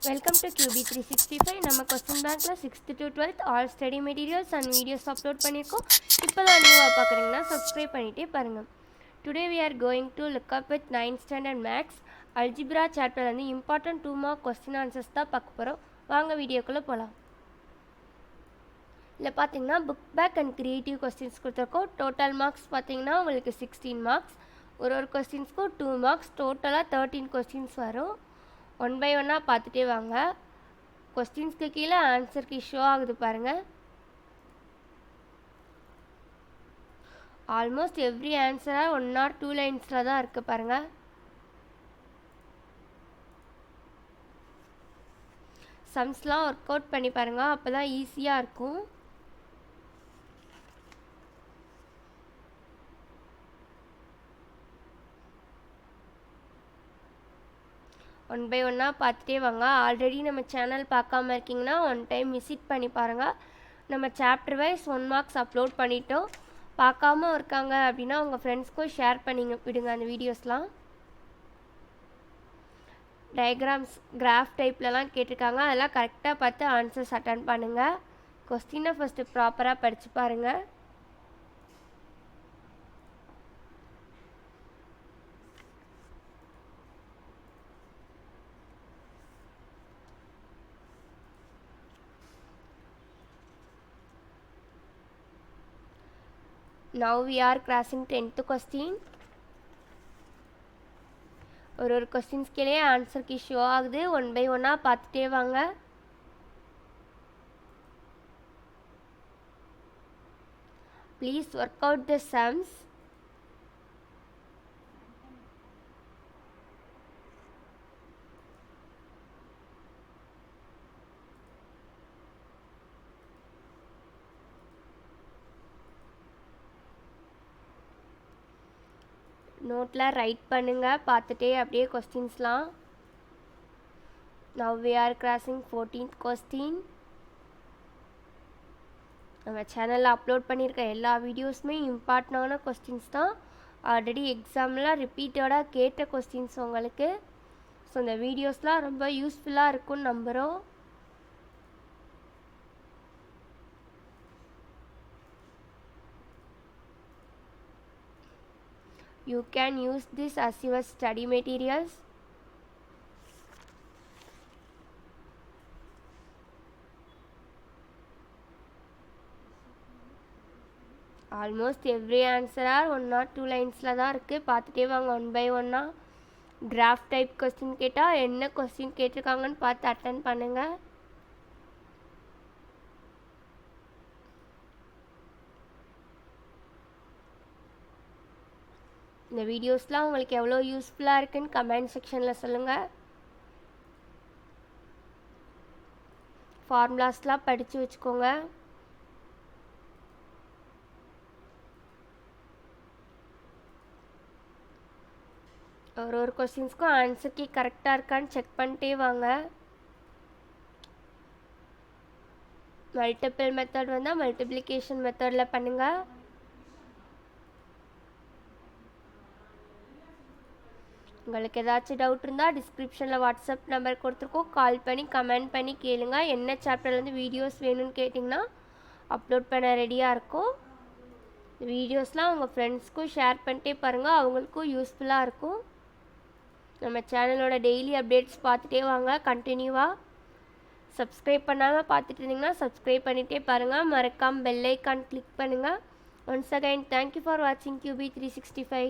Welcome to QB365. நம்ம question பேங்க்ல 6th to 12th all study materials and videos upload பண்ணியிருக்கோம். இப்போ தான் நியூவாக பார்க்குறீங்கன்னா சப்ஸ்கிரைப் பண்ணிகிட்டே பாருங்கள். Today we are going to look up with 9th standard maths algebra சாப்டர்லேருந்து இம்பார்ட்டன்ட் 2 மார்க் கொஸ்டின் ஆன்சர்ஸ் தான் பார்க்க போகிறோம். வாங்க வீடியோக்குள்ளே போகலாம். இல்லை பார்த்தீங்கன்னா book back and creative questions கொடுத்துருக்கோம். டோட்டல் மார்க்ஸ் பார்த்தீங்கன்னா உங்களுக்கு 16 மார்க்ஸ். ஒரு கொஸ்டின்ஸ்க்கும் 2 மார்க்ஸ், டோட்டலாக 13 கொஸ்டின்ஸ் வரும். ஒன் பை ஒன்னாக பார்த்துட்டே வாங்க. கொஸ்டின்ஸ்க்கு கீழே ஆன்சருக்கு ஷோ ஆகுது பாருங்கள். ஆல்மோஸ்ட் எவ்ரி ஆன்சராக 1 or 2 லைன்ஸில் தான் இருக்குது பாருங்கள். சம்ஸ்லாம் ஒர்க் அவுட் பண்ணி பாருங்கள், அப்போ தான் ஈஸியாக இருக்கும். ஒன் பை ஒன்னாக பார்த்துட்டே வாங்க. ஆல்ரெடி நம்ம சேனல் பார்க்காம இருக்கீங்கன்னா ஒன் டைம் விசிட் பண்ணி பாருங்கள். நம்ம சாப்டர் வைஸ் 1 மார்க்ஸ் அப்லோட் பண்ணிட்டோம். பார்க்காம இருக்காங்க அப்படின்னா உங்கள் ஃப்ரெண்ட்ஸ்க்கும் ஷேர் பண்ணி விடுங்க அந்த வீடியோஸ்லாம். டயக்ராம்ஸ் கிராஃப் டைப்லலாம் கேட்டிருக்காங்க, அதெல்லாம் கரெக்டாக பார்த்து ஆன்சர்ஸ் அட்டன் பண்ணுங்கள். கொஸ்டினை ஃபஸ்ட்டு ப்ராப்பராக படித்து பாருங்கள். Now we are crossing 10th question. ஒரு கொஸ்டின்ஸ்கே ஆன்சருக்கு ஷோ ஆகுது. ஒன் பை ஒன்னாக பார்த்துட்டே வாங்க. Please work out the sums. நோட்டில் ரைட் பண்ணுங்கள், பார்த்துட்டே அப்படியே கொஸ்டின்ஸ்லாம். Now we are crossing 14th question. நம்ம சேனலில் அப்லோட் பண்ணியிருக்க எல்லா வீடியோஸுமே இம்பார்ட்டண்டான கொஸ்டின்ஸ் தான். ஆல்ரெடி எக்ஸாமில் ரிப்பீட்டடாக கேட்ட கொஸ்டின்ஸ் உங்களுக்கு. ஸோ இந்த வீடியோஸ்லாம் ரொம்ப யூஸ்ஃபுல்லாக இருக்கும்னு நம்புகிறோம். You can use this as your study materials. Almost every answer are 1 or 2 லைன்ஸில் தான் இருக்குது. பார்த்துட்டே வாங்க ஒன் பை ஒன்னாக. கிராஃப் டைப் கொஸ்டின் கேட்டால் என்ன கொஸ்டின் கேட்டிருக்காங்கன்னு பார்த்து அட்டன் பண்ணுங்கள். இந்த வீடியோஸ்லாம் உங்களுக்கு எவ்வளோ யூஸ்ஃபுல்லாக இருக்குன்னு கமெண்ட் செக்ஷனில் சொல்லுங்கள். ஃபார்முலாஸ்லாம் படித்து வச்சுக்கோங்க. ஒரு கொஸ்டின்ஸ்க்கும் ஆன்சர் கீ கரெக்டாக இருக்கான்னு செக் பண்ணிட்டே வாங்க. மல்டிபிள் மெத்தட் வந்தால் மல்டிப்ளிகேஷன் மெத்தடில் பண்ணுங்கள். உங்களுக்கு ஏதாச்சும் டவுட் இருந்தால் டிஸ்கிரிப்ஷனில் வாட்ஸ்அப் நம்பர் கொடுத்துருக்கோம், கால் பண்ணி கமெண்ட் பண்ணி கேளுங்க. என்ன சாப்டர்லேருந்து வீடியோஸ் வேணும்னு கேட்டிங்கன்னா அப்லோட் பண்ண ரெடியாக இருக்கும். இந்த வீடியோஸ்லாம் உங்கள் ஃப்ரெண்ட்ஸ்க்கும் ஷேர் பண்ணிட்டே பாருங்கள், அவங்களுக்கும் யூஸ்ஃபுல்லாக இருக்கும். நம்ம சேனலோட டெய்லி அப்டேட்ஸ் பார்த்துட்டே வாங்க கண்டினியூவாக. சப்ஸ்கிரைப் பண்ணாமல் பார்த்துட்டு இருந்தீங்கன்னா சப்ஸ்கிரைப் பண்ணிகிட்டே பாருங்கள். மறக்காமல் பெல் ஐக்கான் கிளிக் பண்ணுங்கள். ஒன்ஸ் அகைன் தேங்க்யூ ஃபார் வாட்சிங் QB365.